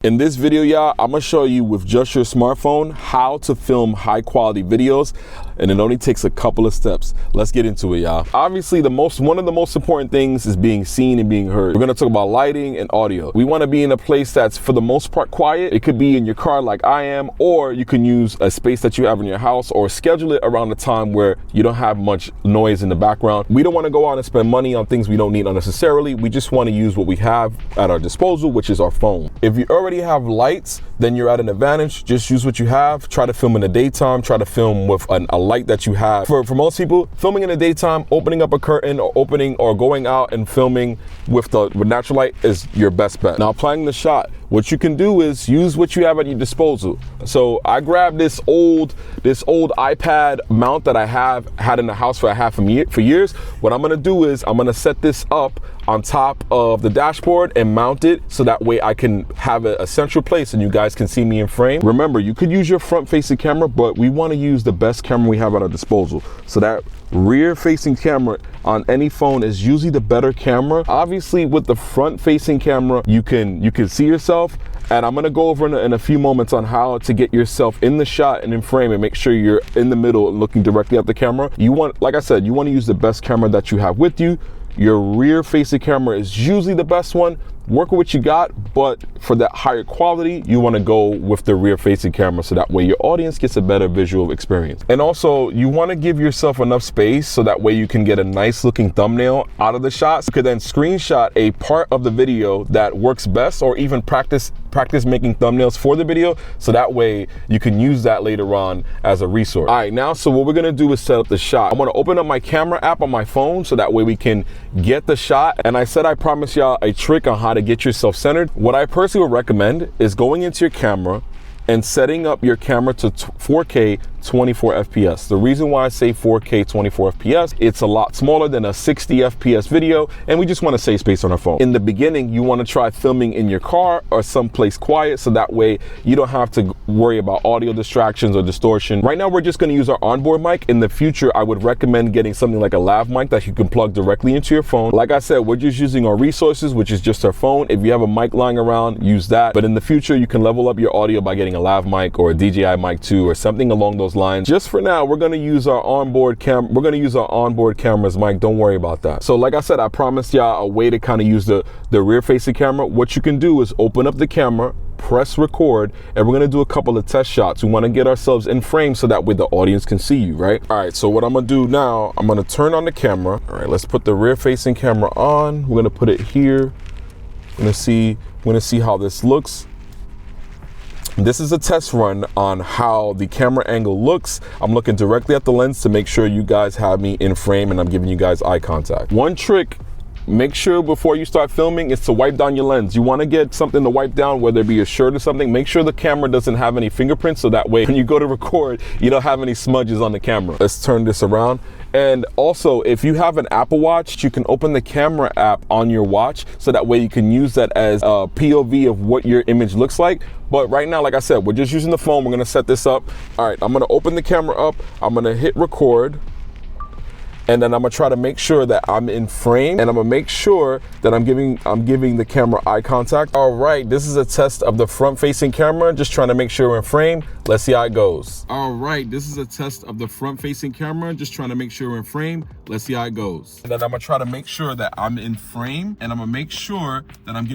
In this video, y'all, I'm gonna show you with just your smartphone how to film high quality videos, and it only takes a couple of steps. Let's get into it, y'all. Obviously, one of the most important things is being seen and being heard. We're gonna talk about lighting and audio. We wanna be in a place that's for the most part quiet. It could be in your car like I am, or you can use a space that you have in your house or schedule it around the time where you don't have much noise in the background. We don't wanna go out and spend money on things we don't need unnecessarily. We just wanna use what we have at our disposal, which is our phone. If you already have lights, then you're at an advantage. Just use what you have. Try to film in the daytime. Try to film with a light that you have. For most people, filming in the daytime, opening up a curtain or going out and filming with natural light is your best bet. Now, applying the shot, what you can do is use what you have at your disposal. So I grabbed this old iPad mount that I had in the house for years. What I'm gonna do is I'm gonna set this up on top of the dashboard and mount it so that way I can have a central place and you guys can see me in frame. Remember, you could use your front facing camera, but we wanna use the best camera we have at our disposal. So that rear facing camera on any phone is usually the better camera. Obviously with the front facing camera, you can see yourself, and I'm gonna go over in a few moments on how to get yourself in the shot and in frame and make sure you're in the middle and looking directly at the camera. Like I said, you wanna use the best camera that you have with you. Your rear facing camera is usually the best one. Work with what you got, but for that higher quality, you want to go with the rear facing camera so that way your audience gets a better visual experience. And also, you want to give yourself enough space so that way you can get a nice looking thumbnail out of the shots. You could then screenshot a part of the video that works best, or even practice making thumbnails for the video, so that way you can use that later on as a resource. All right, now, so what we're gonna do is set up the shot. I'm gonna open up my camera app on my phone so that way we can get the shot. And I said I promise y'all a trick on how to get yourself centered. What I personally would recommend is going into your camera and setting up your camera to 4K 24 FPS. The reason why I say 4K 24 FPS, it's a lot smaller than a 60 FPS video, and we just want to save space on our phone. In the beginning, you want to try filming in your car or someplace quiet, so that way you don't have to worry about audio distractions or distortion. Right now, we're just going to use our onboard mic. In the future, I would recommend getting something like a lav mic that you can plug directly into your phone. Like I said, we're just using our resources, which is just our phone. If you have a mic lying around, use that. But in the future, you can level up your audio by getting a lav mic or a DJI mic 2 or something along those lines. Just for now, we're going to use our onboard camera's mic. Don't worry about that. So like I said, I promised y'all a way to kind of use the rear facing camera. What you can do is open up the camera, press record, and we're going to do a couple of test shots. We want to get ourselves in frame so that way the audience can see you, right? All right, so what I'm going to do now, I'm going to turn on the camera. All right, let's put the rear facing camera on. We're going to put it here. We're going to see how this looks. This is a test run on how the camera angle looks. I'm looking directly at the lens to make sure you guys have me in frame and I'm giving you guys eye contact. One trick, make sure before you start filming is to wipe down your lens. You want to get something to wipe down, whether it be a shirt or something. Make sure the camera doesn't have any fingerprints, so that way when you go to record, you don't have any smudges on the camera. Let's turn this around. And also, if you have an Apple Watch, you can open the camera app on your watch, so that way you can use that as a POV of what your image looks like. But right now, like I said, we're just using the phone. We're gonna set this up. All right, I'm gonna open the camera up. I'm gonna hit record. And then I'm gonna try to make sure that I'm in frame, and I'm gonna make sure that I'm giving the camera eye contact. All right, this is a test of the front facing camera, just trying to make sure we're in frame. Let's see how it goes. All right, this is a test of the front facing camera, just trying to make sure we're in frame. Let's see how it goes. And then I'm gonna try to make sure that I'm in frame, and I'm gonna make sure that I'm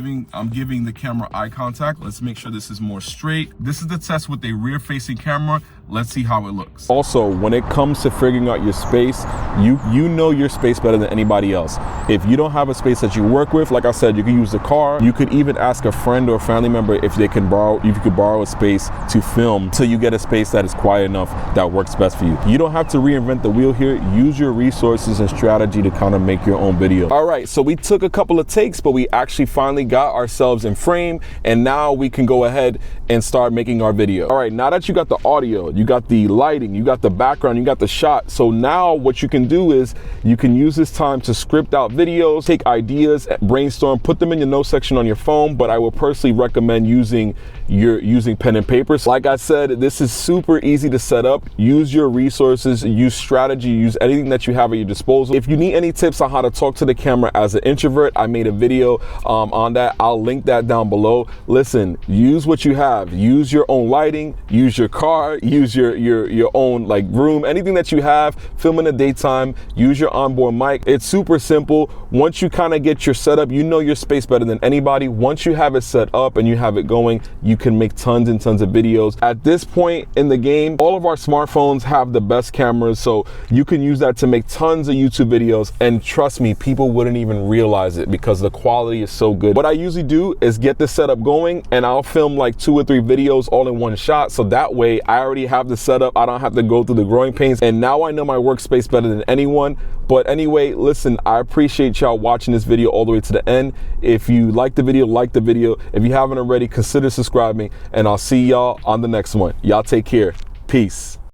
giving the camera eye contact. Let's make sure this is more straight. This is the test with a rear facing camera. Let's see how it looks. Also, when it comes to figuring out your space, you know your space better than anybody else. If you don't have a space that you work with, like I said, you can use the car. You could even ask a friend or a family member if you could borrow a space to film till you get a space that is quiet enough that works best for you. You don't have to reinvent the wheel here. Use your resources and strategy to kind of make your own video. All right, so we took a couple of takes, but we actually finally got ourselves in frame, and now we can go ahead and start making our video. All right, now that you got the audio, you got the lighting, you got the background, you got the shot. So now what you can do is you can use this time to script out videos, take ideas, brainstorm, put them in your notes section on your phone, but I would personally recommend using pen and paper. So like I said, this is super easy to set up. Use your resources, use strategy, use anything that you have at your disposal. If you need any tips on how to talk to the camera as an introvert, I made a video on that. I'll link that down below. Listen, use what you have. Use your own lighting, use your car, use your own like room, anything that you have. Film in the daytime, use your onboard mic. It's super simple. Once you kind of get your setup, you know your space better than anybody. Once you have it set up and you have it going, you can make tons and tons of videos. At this point in the game, all of our smartphones have the best cameras, so you can use that to make tons of YouTube videos, and trust me, people wouldn't even realize it because the quality is so good. What I usually do is get the setup going, and I'll film like 2 or 3 videos all in one shot, so that way I already have the setup. I don't have to go through the growing pains, and now I know my workspace better than anyone. But anyway, listen, I appreciate y'all watching this video all the way to the end. If you like the video, like the video. If you haven't already, consider subscribing, and I'll see y'all on the next one. Y'all take care. Peace.